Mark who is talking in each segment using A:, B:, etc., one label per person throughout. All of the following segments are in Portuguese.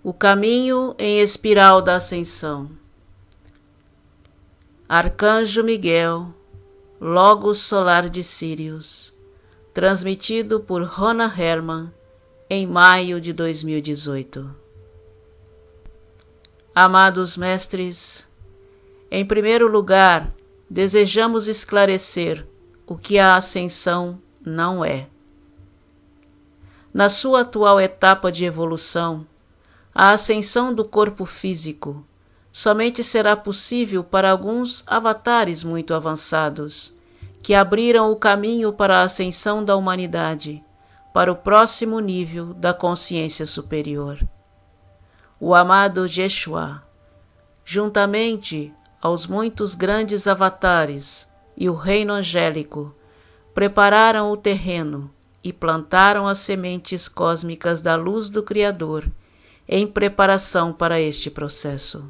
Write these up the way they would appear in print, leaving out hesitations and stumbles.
A: O caminho em espiral da ascensão. Arcanjo Miguel, Logos Solar de Sírius, transmitido por Rona Herman em maio de 2018. Amados mestres, em primeiro lugar, desejamos esclarecer o que a ascensão não é. Na sua atual etapa de evolução, a ascensão do corpo físico somente será possível para alguns avatares muito avançados, que abriram o caminho para a ascensão da humanidade, para o próximo nível da consciência superior. O amado Yeshua, juntamente aos muitos grandes avatares e o reino angélico, prepararam o terreno e plantaram as sementes cósmicas da luz do Criador em preparação para este processo.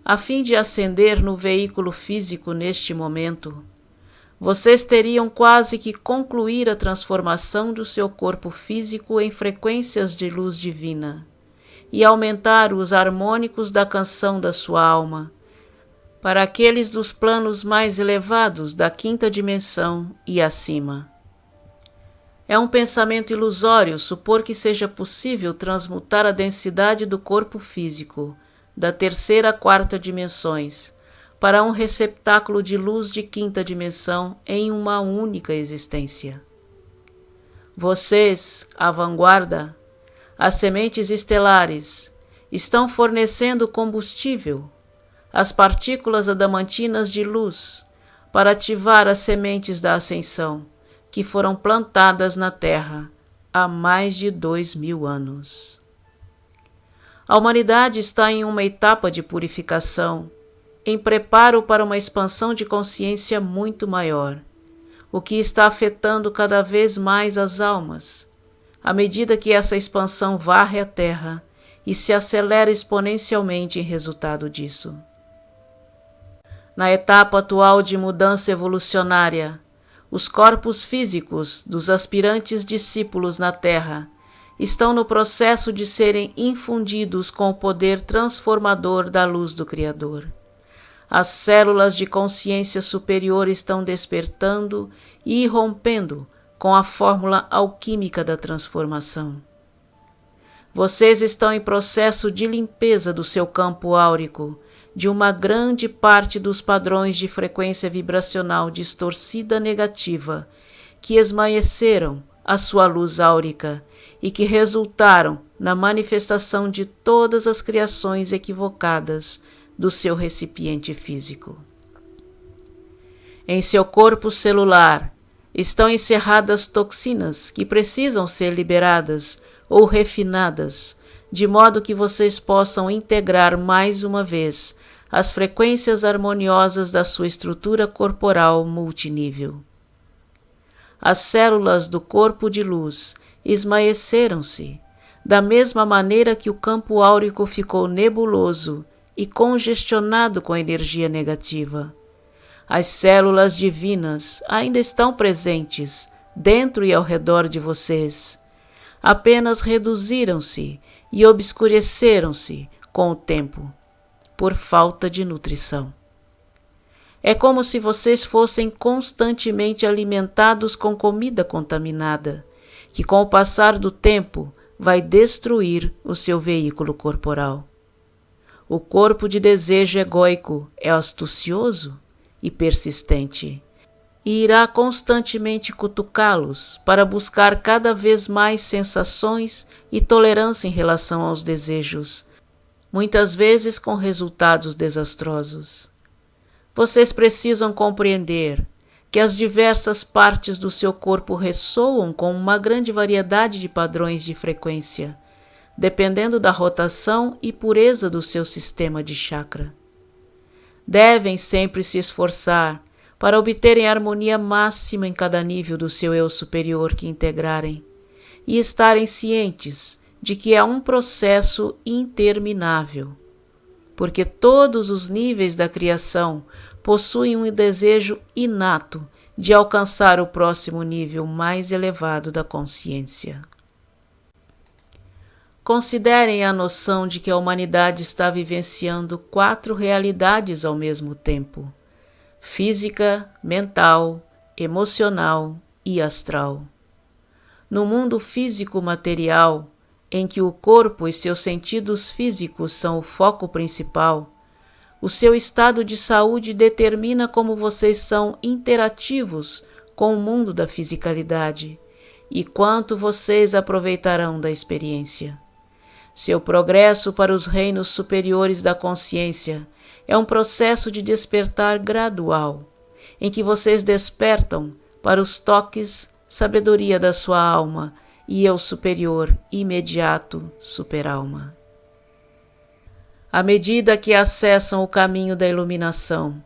A: A fim de ascender no veículo físico neste momento, vocês teriam quase que concluir a transformação do seu corpo físico em frequências de luz divina e aumentar os harmônicos da canção da sua alma para aqueles dos planos mais elevados da quinta dimensão e acima. É um pensamento ilusório supor que seja possível transmutar a densidade do corpo físico da terceira a quarta dimensões para um receptáculo de luz de quinta dimensão em uma única existência. Vocês, a vanguarda, as sementes estelares, estão fornecendo combustível, as partículas adamantinas de luz, para ativar as sementes da ascensão, que foram plantadas na Terra há mais de 2000 anos. A humanidade está em uma etapa de purificação, em preparo para uma expansão de consciência muito maior, o que está afetando cada vez mais as almas, à medida que essa expansão varre a Terra e se acelera exponencialmente em resultado disso. Na etapa atual de mudança evolucionária, os corpos físicos dos aspirantes discípulos na Terra estão no processo de serem infundidos com o poder transformador da luz do Criador. As células de consciência superior estão despertando e irrompendo com a fórmula alquímica da transformação. Vocês estão em processo de limpeza do seu campo áurico, de uma grande parte dos padrões de frequência vibracional distorcida negativa que esmaeceram a sua luz áurica e que resultaram na manifestação de todas as criações equivocadas do seu recipiente físico. Em seu corpo celular estão encerradas toxinas que precisam ser liberadas ou refinadas, de modo que vocês possam integrar mais uma vez as frequências harmoniosas da sua estrutura corporal multinível. As células do corpo de luz esmaeceram-se, da mesma maneira que o campo áurico ficou nebuloso e congestionado com energia negativa. As células divinas ainda estão presentes dentro e ao redor de vocês. Apenas reduziram-se e obscureceram-se com o tempo, por falta de nutrição. É como se vocês fossem constantemente alimentados com comida contaminada, que com o passar do tempo vai destruir o seu veículo corporal. O corpo de desejo egóico é astucioso e persistente, e irá constantemente cutucá-los para buscar cada vez mais sensações e tolerância em relação aos desejos, muitas vezes com resultados desastrosos. Vocês precisam compreender que as diversas partes do seu corpo ressoam com uma grande variedade de padrões de frequência, dependendo da rotação e pureza do seu sistema de chakra. Devem sempre se esforçar para obterem a harmonia máxima em cada nível do seu eu superior que integrarem, e estarem cientes de que é um processo interminável, porque todos os níveis da criação possuem um desejo inato de alcançar o próximo nível mais elevado da consciência. Considerem a noção de que a humanidade está vivenciando 4 realidades ao mesmo tempo: física, mental, emocional e astral. No mundo físico-material, em que o corpo e seus sentidos físicos são o foco principal, o seu estado de saúde determina como vocês são interativos com o mundo da fisicalidade e quanto vocês aproveitarão da experiência. Seu progresso para os reinos superiores da consciência é um processo de despertar gradual, em que vocês despertam para os toques, sabedoria da sua alma e eu superior, imediato, superalma. À medida que acessam o caminho da iluminação,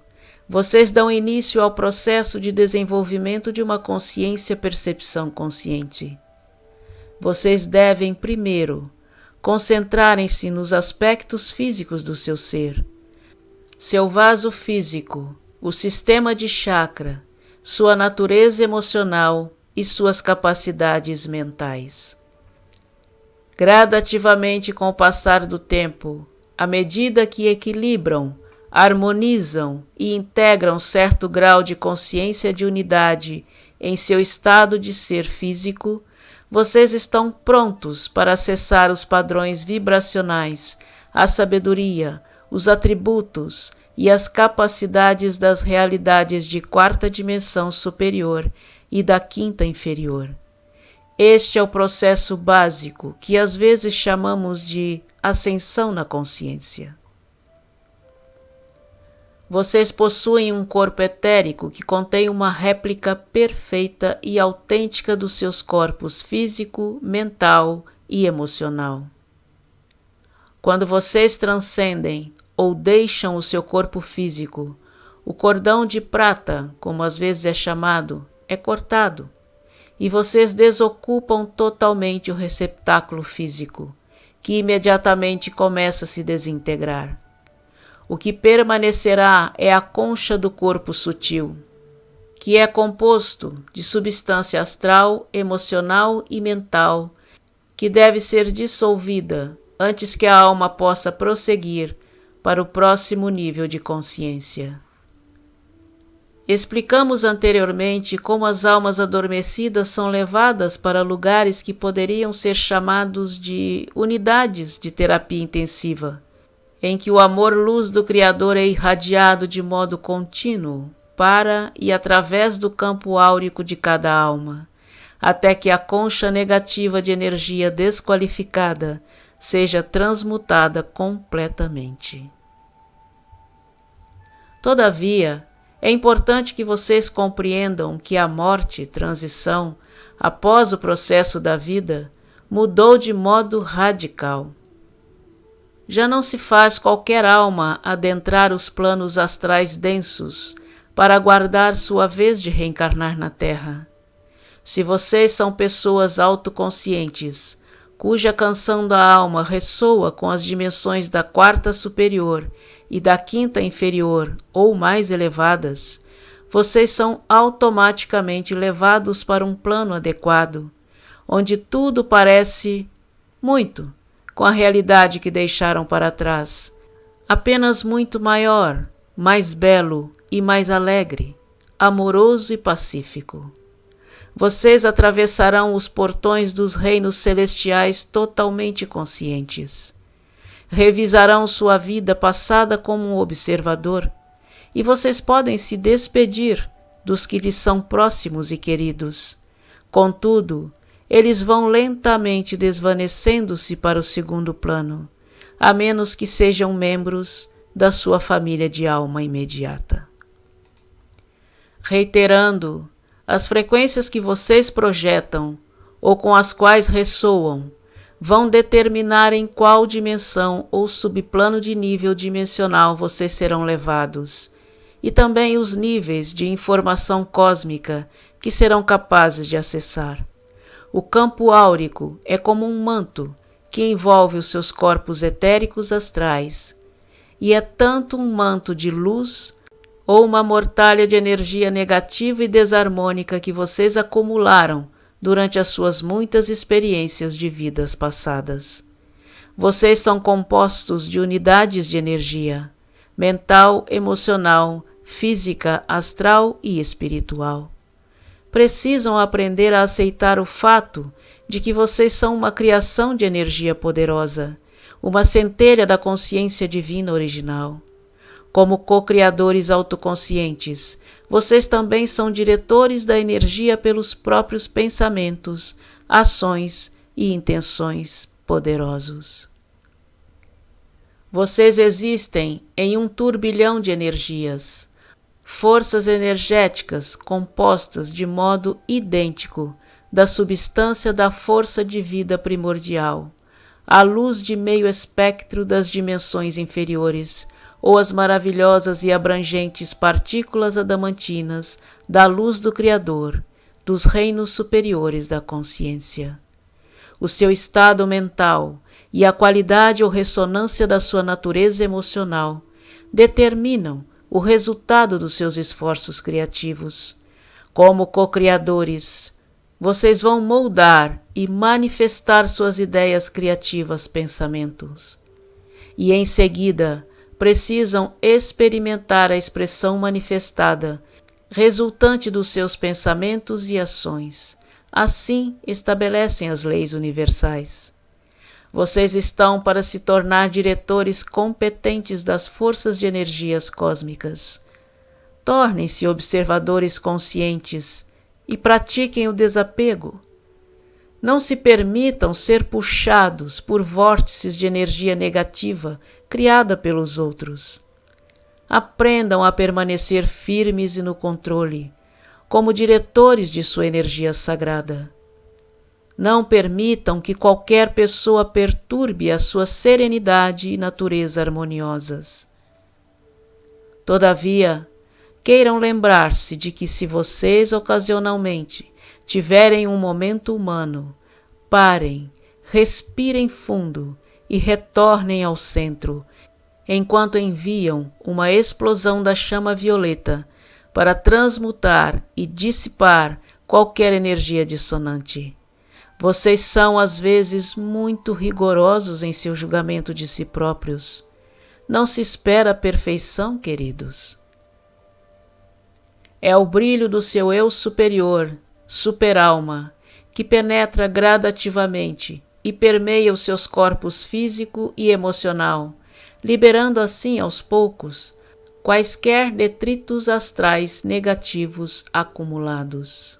A: vocês dão início ao processo de desenvolvimento de uma consciência-percepção consciente. Vocês devem, primeiro, concentrarem-se nos aspectos físicos do seu ser, seu vaso físico, o sistema de chakra, sua natureza emocional e suas capacidades mentais. Gradativamente, com o passar do tempo, à medida que equilibram, harmonizam e integram certo grau de consciência de unidade em seu estado de ser físico, vocês estão prontos para acessar os padrões vibracionais, a sabedoria, os atributos e as capacidades das realidades de 4ª dimensão superior e da 5ª inferior. Este é o processo básico que às vezes chamamos de ascensão na consciência. Vocês possuem um corpo etérico que contém uma réplica perfeita e autêntica dos seus corpos físico, mental e emocional. Quando vocês transcendem ou deixam o seu corpo físico, o cordão de prata, como às vezes é chamado, é cortado, e vocês desocupam totalmente o receptáculo físico, que imediatamente começa a se desintegrar. O que permanecerá é a concha do corpo sutil, que é composto de substância astral, emocional e mental, que deve ser dissolvida antes que a alma possa prosseguir para o próximo nível de consciência. Explicamos anteriormente como as almas adormecidas são levadas para lugares que poderiam ser chamados de unidades de terapia intensiva, em que o amor-luz do Criador é irradiado de modo contínuo para e através do campo áurico de cada alma, até que a concha negativa de energia desqualificada seja transmutada completamente. Todavia, é importante que vocês compreendam que a morte, transição, após o processo da vida, mudou de modo radical. Já não se faz qualquer alma adentrar os planos astrais densos para aguardar sua vez de reencarnar na Terra. Se vocês são pessoas autoconscientes, cuja canção da alma ressoa com as dimensões da 4ª superior e da 5ª inferior ou mais elevadas, vocês são automaticamente levados para um plano adequado, onde tudo parece muito com a realidade que deixaram para trás, apenas muito maior, mais belo e mais alegre, amoroso e pacífico. Vocês atravessarão os portões dos reinos celestiais totalmente conscientes. Revisarão sua vida passada como um observador, e vocês podem se despedir dos que lhes são próximos e queridos. Contudo, eles vão lentamente desvanecendo-se para o segundo plano, a menos que sejam membros da sua família de alma imediata. Reiterando, as frequências que vocês projetam ou com as quais ressoam vão determinar em qual dimensão ou subplano de nível dimensional vocês serão levados, e também os níveis de informação cósmica que serão capazes de acessar. O campo áurico é como um manto que envolve os seus corpos etéricos astrais, e é tanto um manto de luz ou uma mortalha de energia negativa e desarmônica que vocês acumularam durante as suas muitas experiências de vidas passadas. Vocês são compostos de unidades de energia, mental, emocional, física, astral e espiritual. Precisam aprender a aceitar o fato de que vocês são uma criação de energia poderosa, uma centelha da consciência divina original. Como co-criadores autoconscientes, vocês também são diretores da energia pelos próprios pensamentos, ações e intenções poderosos. Vocês existem em um turbilhão de energias, forças energéticas compostas de modo idêntico da substância da força de vida primordial, à luz de meio espectro das dimensões inferiores, ou as maravilhosas e abrangentes partículas adamantinas da luz do Criador, dos reinos superiores da consciência. O seu estado mental e a qualidade ou ressonância da sua natureza emocional determinam o resultado dos seus esforços criativos. Como co-criadores, vocês vão moldar e manifestar suas ideias criativas, pensamentos. E em seguida, precisam experimentar a expressão manifestada, resultante dos seus pensamentos e ações. Assim estabelecem as leis universais. Vocês estão para se tornar diretores competentes das forças de energias cósmicas. Tornem-se observadores conscientes e pratiquem o desapego. Não se permitam ser puxados por vórtices de energia negativa criada pelos outros. Aprendam a permanecer firmes e no controle, como diretores de sua energia sagrada. Não permitam que qualquer pessoa perturbe a sua serenidade e natureza harmoniosas. Todavia, queiram lembrar-se de que se vocês ocasionalmente tiverem um momento humano, parem, respirem fundo e retornem ao centro, enquanto enviam uma explosão da chama violeta para transmutar e dissipar qualquer energia dissonante. Vocês são, às vezes, muito rigorosos em seu julgamento de si próprios. Não se espera a perfeição, queridos. É o brilho do seu eu superior, superalma, que penetra gradativamente e permeia os seus corpos físico e emocional, liberando assim aos poucos quaisquer detritos astrais negativos acumulados.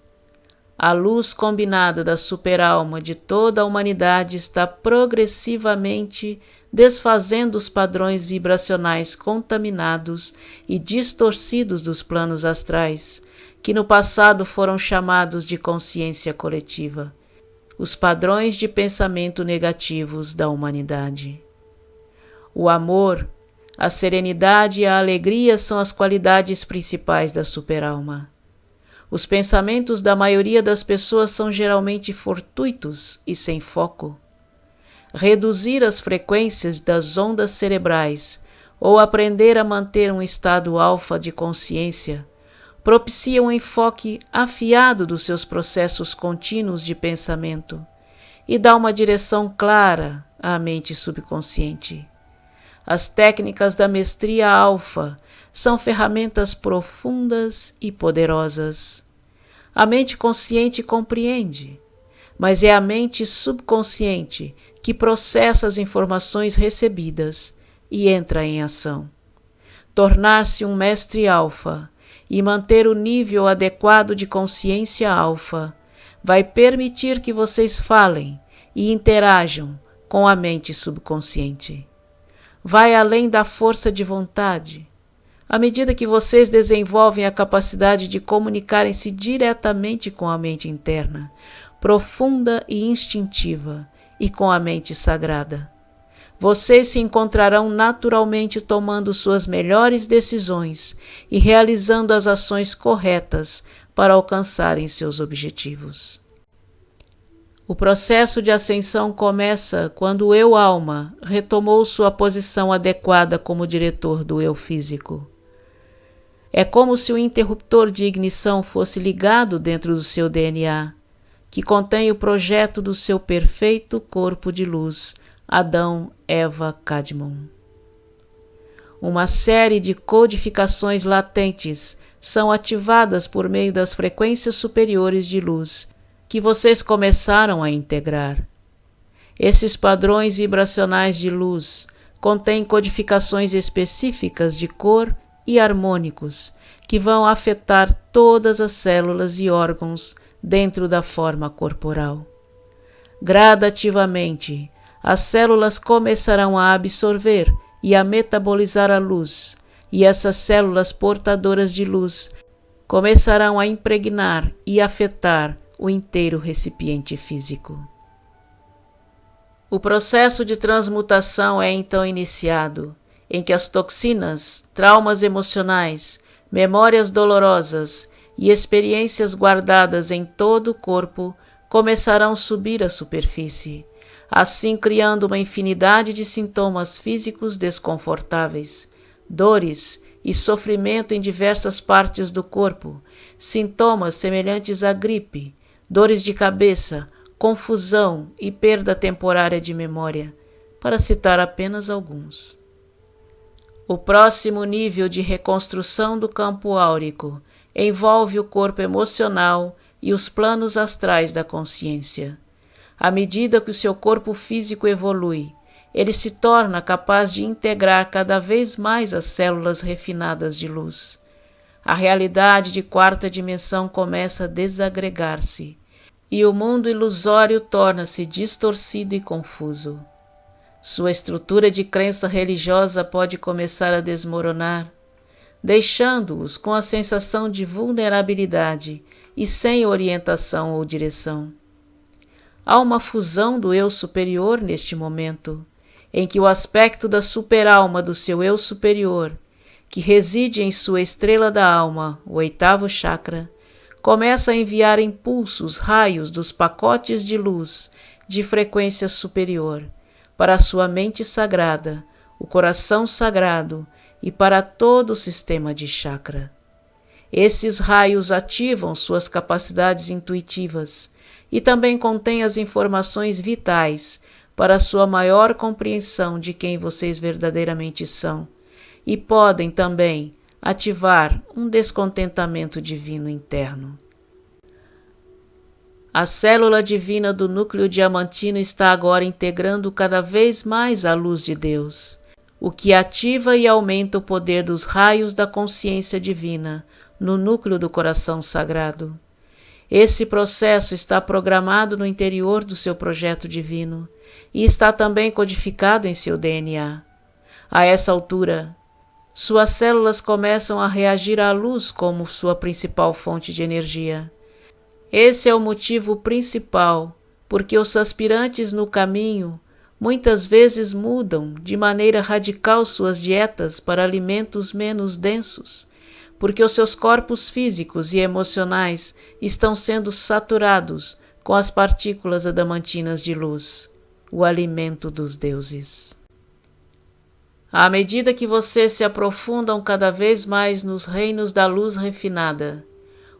A: A luz combinada da superalma de toda a humanidade está progressivamente desfazendo os padrões vibracionais contaminados e distorcidos dos planos astrais, que no passado foram chamados de consciência coletiva, os padrões de pensamento negativos da humanidade. O amor, a serenidade e a alegria são as qualidades principais da superalma. Os pensamentos da maioria das pessoas são geralmente fortuitos e sem foco. Reduzir as frequências das ondas cerebrais ou aprender a manter um estado alfa de consciência propicia um enfoque afiado dos seus processos contínuos de pensamento e dá uma direção clara à mente subconsciente. As técnicas da mestria alfa são ferramentas profundas e poderosas. A mente consciente compreende, mas é a mente subconsciente que processa as informações recebidas e entra em ação. Tornar-se um mestre alfa e manter o nível adequado de consciência alfa vai permitir que vocês falem e interajam com a mente subconsciente. Vai além da força de vontade. À medida que vocês desenvolvem a capacidade de comunicarem-se diretamente com a mente interna, profunda e instintiva, e com a mente sagrada, vocês se encontrarão naturalmente tomando suas melhores decisões e realizando as ações corretas para alcançarem seus objetivos. O processo de ascensão começa quando o eu-alma retomou sua posição adequada como diretor do eu físico. É como se o interruptor de ignição fosse ligado dentro do seu DNA, que contém o projeto do seu perfeito corpo de luz Adão, Eva, Cadmon. Uma série de codificações latentes são ativadas por meio das frequências superiores de luz que vocês começaram a integrar. Esses padrões vibracionais de luz contêm codificações específicas de cor e harmônicos que vão afetar todas as células e órgãos dentro da forma corporal. Gradativamente, as células começarão a absorver e a metabolizar a luz, e essas células portadoras de luz começarão a impregnar e afetar o inteiro recipiente físico. O processo de transmutação é então iniciado, em que as toxinas, traumas emocionais, memórias dolorosas e experiências guardadas em todo o corpo começarão a subir à superfície, assim criando uma infinidade de sintomas físicos desconfortáveis, dores e sofrimento em diversas partes do corpo, sintomas semelhantes à gripe, dores de cabeça, confusão e perda temporária de memória, para citar apenas alguns. O próximo nível de reconstrução do campo áurico envolve o corpo emocional e os planos astrais da consciência. À medida que o seu corpo físico evolui, ele se torna capaz de integrar cada vez mais as células refinadas de luz. A realidade de quarta dimensão começa a desagregar-se, e o mundo ilusório torna-se distorcido e confuso. Sua estrutura de crença religiosa pode começar a desmoronar, deixando-os com a sensação de vulnerabilidade e sem orientação ou direção. Há uma fusão do eu superior neste momento, em que o aspecto da superalma do seu eu superior, que reside em sua estrela da alma, o 8º chakra, começa a enviar impulsos, raios dos pacotes de luz de frequência superior para a sua mente sagrada, o coração sagrado e para todo o sistema de chakra. Esses raios ativam suas capacidades intuitivas e também contêm as informações vitais para a sua maior compreensão de quem vocês verdadeiramente são, e podem também ativar um descontentamento divino interno. A célula divina do núcleo diamantino está agora integrando cada vez mais a luz de Deus, o que ativa e aumenta o poder dos raios da consciência divina no núcleo do coração sagrado. Esse processo está programado no interior do seu projeto divino e está também codificado em seu DNA. A essa altura, suas células começam a reagir à luz como sua principal fonte de energia. Esse é o motivo principal porque os aspirantes no caminho muitas vezes mudam de maneira radical suas dietas para alimentos menos densos, porque os seus corpos físicos e emocionais estão sendo saturados com as partículas adamantinas de luz, o alimento dos deuses. À medida que vocês se aprofundam cada vez mais nos reinos da luz refinada,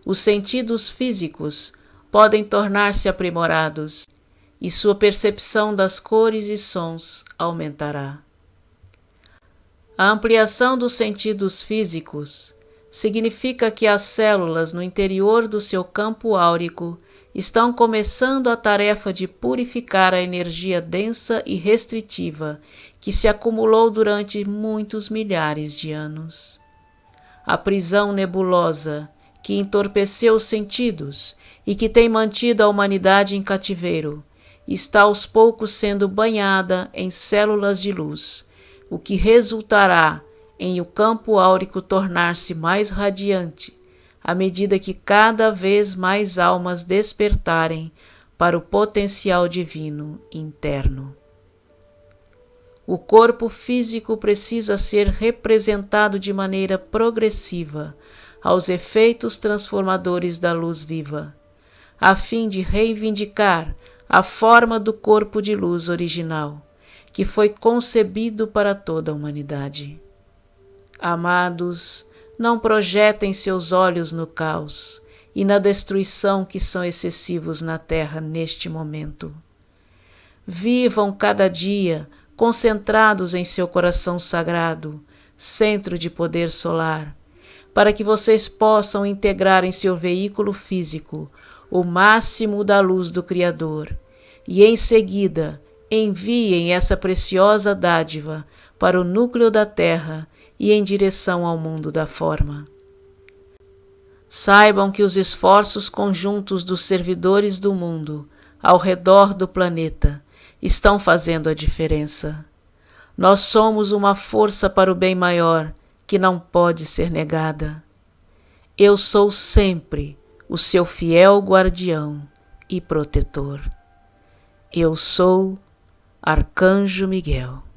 A: os sentidos físicos podem tornar-se aprimorados e sua percepção das cores e sons aumentará. A ampliação dos sentidos físicos significa que as células no interior do seu campo áurico estão começando a tarefa de purificar a energia densa e restritiva que se acumulou durante muitos milhares de anos. A prisão nebulosa que entorpeceu os sentidos e que tem mantido a humanidade em cativeiro está aos poucos sendo banhada em células de luz, o que resultará em o campo áurico tornar-se mais radiante à medida que cada vez mais almas despertarem para o potencial divino interno. O corpo físico precisa ser representado de maneira progressiva aos efeitos transformadores da luz viva, a fim de reivindicar a forma do corpo de luz original, que foi concebido para toda a humanidade. Amados, não projetem seus olhos no caos e na destruição que são excessivos na Terra neste momento. Vivam cada dia concentrados em seu coração sagrado, centro de poder solar, para que vocês possam integrar em seu veículo físico o máximo da luz do Criador e, em seguida, enviem essa preciosa dádiva para o núcleo da Terra e em direção ao mundo da forma. Saibam que os esforços conjuntos dos servidores do mundo ao redor do planeta estão fazendo a diferença. Nós somos uma força para o bem maior que não pode ser negada. Eu sou sempre o seu fiel guardião e protetor. Eu sou Arcanjo Miguel.